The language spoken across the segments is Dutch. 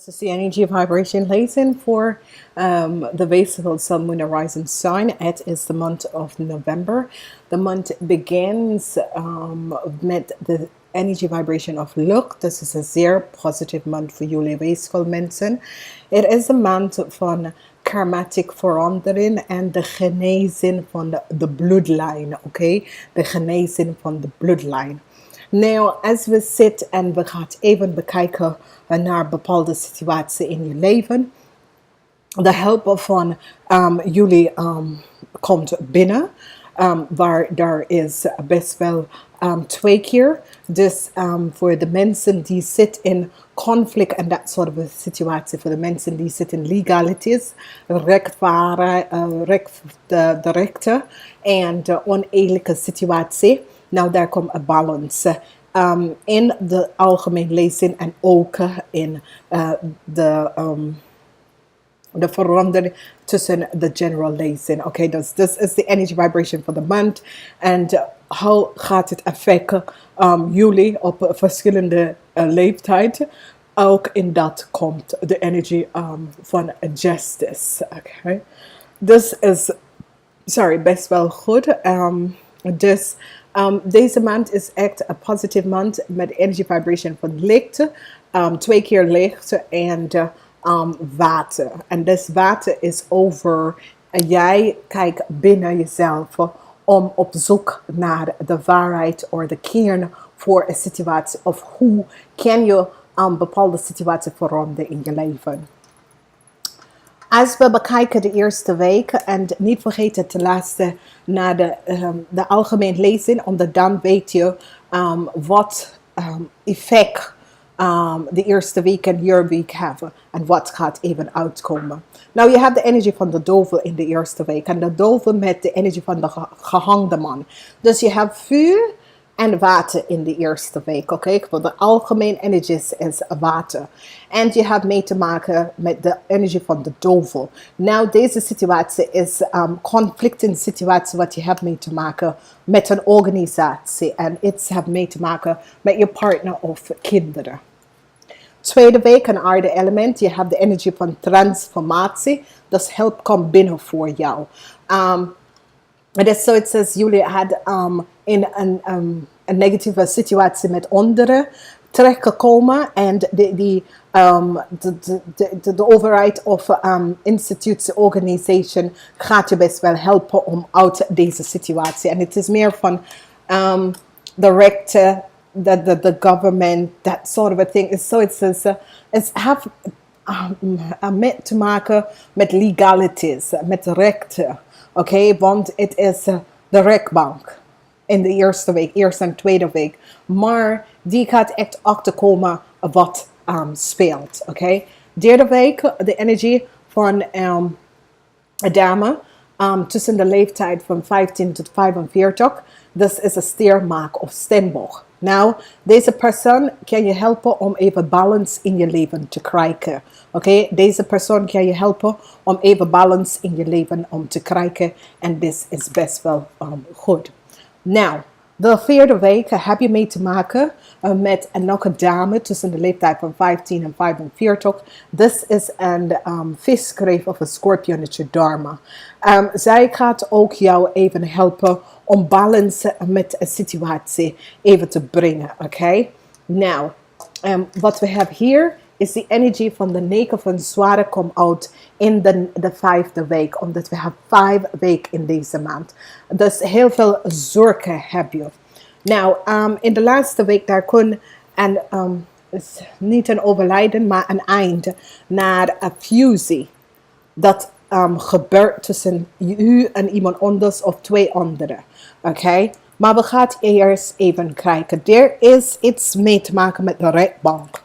This is the energy vibration lesson for the Weegschaal sun, moon, and rising sign. It is the month of November. The month begins met the energy vibration of luck. This is een zeer positieve maand voor jullie Weegschaal mensen. Het is een maand van karmatic verandering en de genezing van de bloedlijn. Oké, de genezing van de bloedlijn. Nou, als we zitten en we gaan even bekijken naar bepaalde situaties in je leven. De hulp van jullie komt binnen. Waar daar is best wel 2 keer. Dus voor de mensen die zitten in conflict en dat soort van situatie. Voor de mensen die zitten in legalities. De rechten en de oneerlijke situatie. Nou, daar komt een balans. In de algemeen lezing en ook in de verandering tussen de general lezing. Oké, dus this is the energy vibration for the month. En hoe gaat het affecten jullie op verschillende leeftijd? Ook in dat komt de energy van justice. Oké, dus is, best wel goed. Dus deze maand is echt een positieve maand met energy vibration van licht. 2 keer licht en water. En dus water is over. Jij kijkt binnen jezelf om op zoek naar de waarheid of de kern voor een situatie. Of hoe kan je bepaalde situatie veranderen in je leven. Als we bekijken de eerste week en niet vergeten te luisteren naar de algemeen lezing, omdat dan weet je wat effect de eerste week en je week hebben en wat gaat even uitkomen. Nou, je hebt de energie van de duivel in de eerste week en de duivel met de energie van de gehangde man. Dus je hebt vuur en water in de eerste week, oké? Want de algemene energie is water. En je hebt mee te maken met de energie van de duivel. Nou, deze situatie is conflicting situatie wat je hebt mee te maken met een organisatie. En iets heeft mee te maken met je partner of kinderen. Tweede week, een aarde element. Je hebt de energie van transformatie. Dus hulp komt binnen voor jou. Het is zoiets als jullie hadden in een negatieve situatie met anderen terechtgekomen en de overheid of institutie, organisation gaat je best wel helpen om uit deze situatie. En het is meer van de rechten, the government, that sort of a thing. It's so it's have met te maken met legalities, met rechten. Oké, want het is de rechtbank in de eerste week, eerste en tweede week. Maar die gaat echt achterkomen wat speelt. Oké, derde week, de energie van een dame tussen de leeftijd van 15 tot 45. Dat is een steermaak of steenbok. Nou, deze persoon kan je helpen om even balans in je leven te krijgen. Oké, deze persoon kan je helpen om even balans in je leven te krijgen. En dit is best wel goed. Nou, de vierde week heb je mee te maken met een dame tussen de leeftijd van 15 en 45. Dit is een viskreef of een schorpionetje dharma. Zij gaat ook jou even helpen om balans met een situatie even te brengen. Oké? Nou, wat we hebben hier is de energie van de 9 van zwaarden komt uit in de 5e week. Omdat we hebben 5 weken in deze maand. Dus heel veel zorgen heb je. Nou, in de laatste week daar kon niet een overlijden, maar een eind naar een fusie. Dat gebeurt tussen u en iemand anders of 2 anderen. Oké? Maar we gaan eerst even kijken. Er is iets mee te maken met de rechtbank.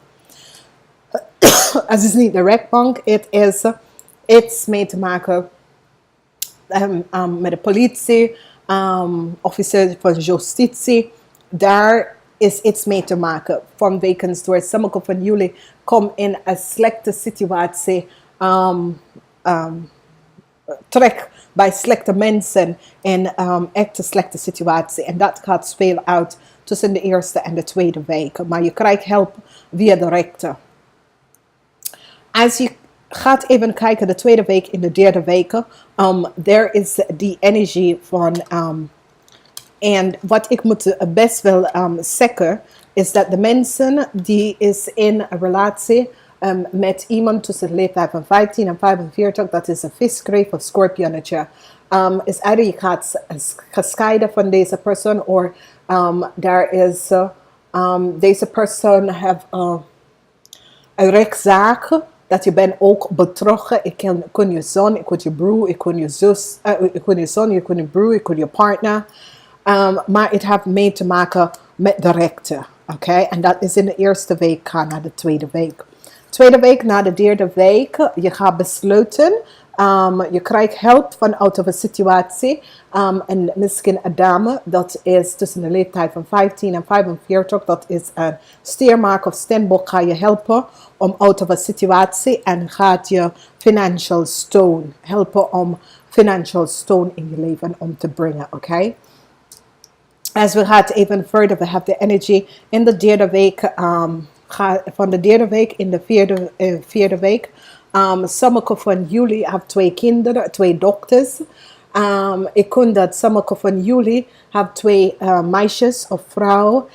Het is niet de rechtbank, het is iets mee te maken met de politie, officier van justitie. Daar is iets mee te maken. Vanwege door sommige van jullie komen in een slechte situatie terecht bij slechte mensen in echt een slechte situatie. En dat gaat spelen uit tussen de eerste en de tweede week. Maar je krijgt hulp via de rechter. Als je gaat even kijken, de tweede week in de derde week, there is die energie van, en wat ik moet best wel zeggen, is dat de mensen die is in een relatie met iemand tussen de leeftijd van 15 en 45, dat is een viskreef of scorpionnetje, is either je gaat gescheiden van deze persoon, of daar is deze persoon heeft een rechtszaak, dat je bent ook betrokken. Ik kon je zoon, ik kon je broer, ik kon je zus, ik kon je zoon, ik kon je broer, ik kon je partner. Maar het heeft mee te maken met de rechten. Oké? En dat is in de eerste week, ga naar de tweede week. Tweede week na de derde week, je gaat besluiten. Je krijgt hulp vanuit een situatie. En misschien een dame, dat is tussen de leeftijd van 15 en 45. Dat is een steermaker of steenbok, ga je helpen om uit een situatie. En gaat je financial steun helpen om financial steun in je leven om te brengen. Oké? Als we gaan even verder, we hebben de energie in de derde week. Van de derde week in de vierde week. Sommige van jullie hebben 2 kinderen, 2 dochters. Ik kon dat sommige van jullie hebben 2 meisjes of vrouwen.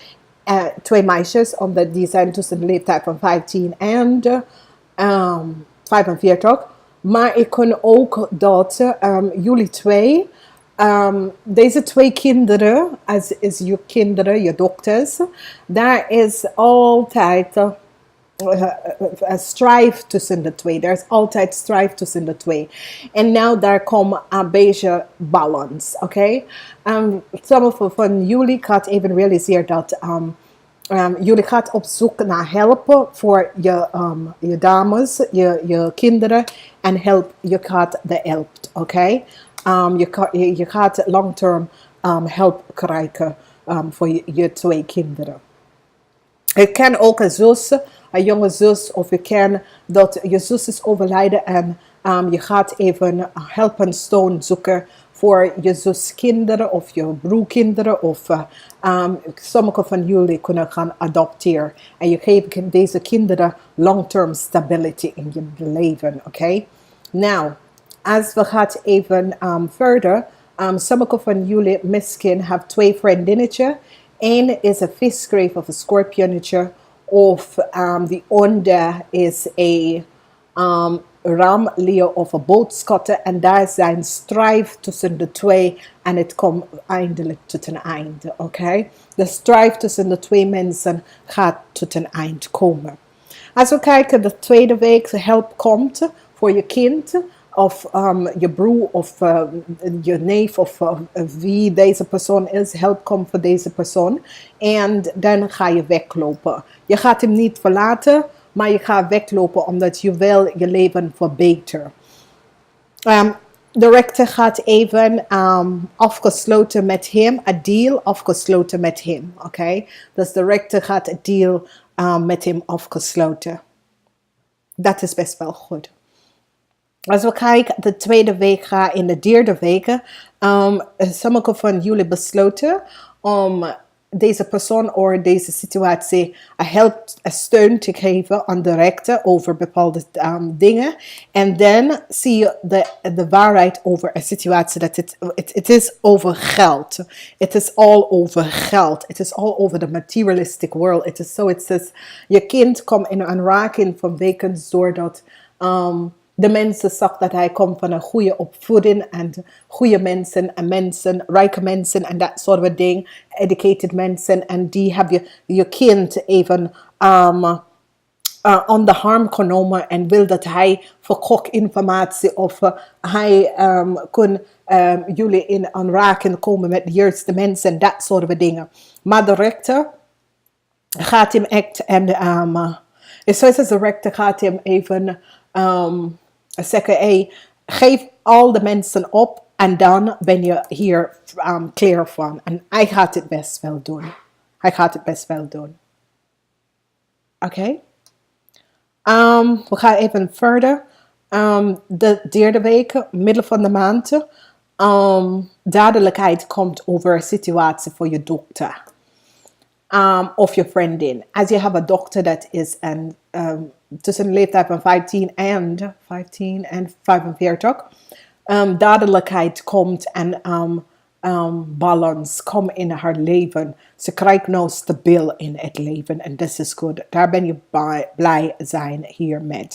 2 meisjes, omdat die zijn tussen de leeftijd van 15 en 45. Maar ik kon ook dat jullie 2... deze 2 kinderen, als is je kinderen, je dochters, daar is altijd een strijd tussen de 2. Er is altijd strijd tussen de 2. En nou daar komt een beetje balans, oké? Sommige van jullie gaat even realiseren dat jullie gaat op zoek naar hulp voor je dames, je kinderen, en je gaat de help, oké? Je gaat long-term hulp krijgen voor je 2 kinderen. Je kan ook een zus, een jonge zus, of je kan dat je zus is overlijden en je gaat even help en steun zoeken voor je zus kinderen of je broerkinderen, of sommige van jullie kunnen gaan adopteren. En je geeft deze kinderen long-term stability in je leven, oké? Nou, als we gaan even verder, sommige van jullie misschien hebben 2 vriendinnetjes. Eén is een viskreef of een scorpionnetje, of die andere is een ramleeuw of een boodschatte. En daar zijn strijd tussen de 2 en het komt eindelijk tot een einde. Okay? De strijd tussen de 2 mensen gaat tot een eind komen. Als we kijken, de tweede week de hulp komt voor je kind, of je broer, of je neef, of wie deze persoon is, help komt voor deze persoon. En dan ga je weglopen. Je gaat hem niet verlaten, maar je gaat weglopen omdat je wil je leven verbeteren. De rechter gaat even afgesloten met hem, een deal afgesloten met hem. Okay? Dus de rechter gaat een deal met hem afgesloten. Dat is best wel goed. Als we kijken, de tweede week gaat in de derde week. Sommige van jullie besloten om deze persoon of deze situatie een steun te geven aan de rechter over bepaalde dingen. En dan zie je de waarheid over een situatie. Dat het is over geld. Het is all over geld. Het is all over the materialistic world. Het is zo, het is, je kind komt in aanraking van wekens doordat de mensen zag dat hij komt van een goede opvoeding en goede mensen en mensen, rijke mensen en dat soort van dingen, educated mensen, en die hebben je kind even on the arm genomen en wil dat hij verkocht informatie of hij kon jullie in aanraking komen met de juiste mensen en dat soort van dingen. Maar de rechter gaat hem echt en zoals de rechter gaat hem even zeggen, hey, geef al de mensen op en dan ben je hier klaar van. En hij gaat het best wel doen. Hij gaat het best wel doen. Oké. We gaan even verder. De derde week, middel van de maand. Duidelijkheid komt over een situatie voor je dochter. of je vriendin. Als je hebt een dochter dat is tussen de leeftijd van 15 en 45. Duidelijkheid komt en balans komt in haar leven. Ze krijgt nou stabiel in het leven en dat is goed. Daar ben je blij zijn hiermee.